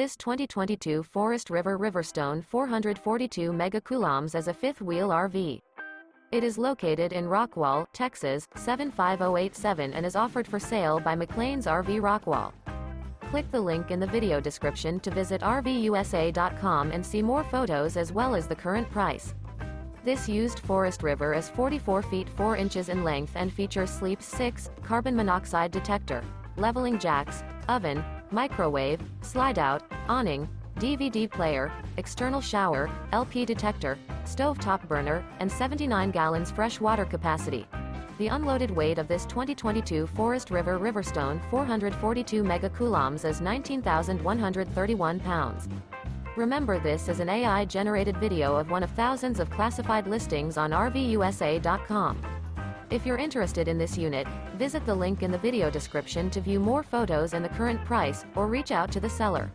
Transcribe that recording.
This 2022 Forest River RiverStone 442 megacoulombs is a fifth-wheel RV. It is located in Rockwall, Texas, 75087 and is offered for sale by McClain's RV Rockwall. Click the link in the video description to visit RVUSA.com and see more photos as well as the current price. This used Forest River is 44 feet 4 inches in length and features Sleep 6, carbon monoxide detector, leveling jacks, oven, microwave, slide-out, awning, DVD player, external shower, LP detector, stovetop burner, and 79 gallons fresh water capacity. The unloaded weight of this 2022 Forest River RiverStone 442 megacoulombs is 19,131 pounds. Remember, this is an AI-generated video of one of thousands of classified listings on RVUSA.com. If you're interested in this unit, visit the link in the video description to view more photos and the current price, or reach out to the seller.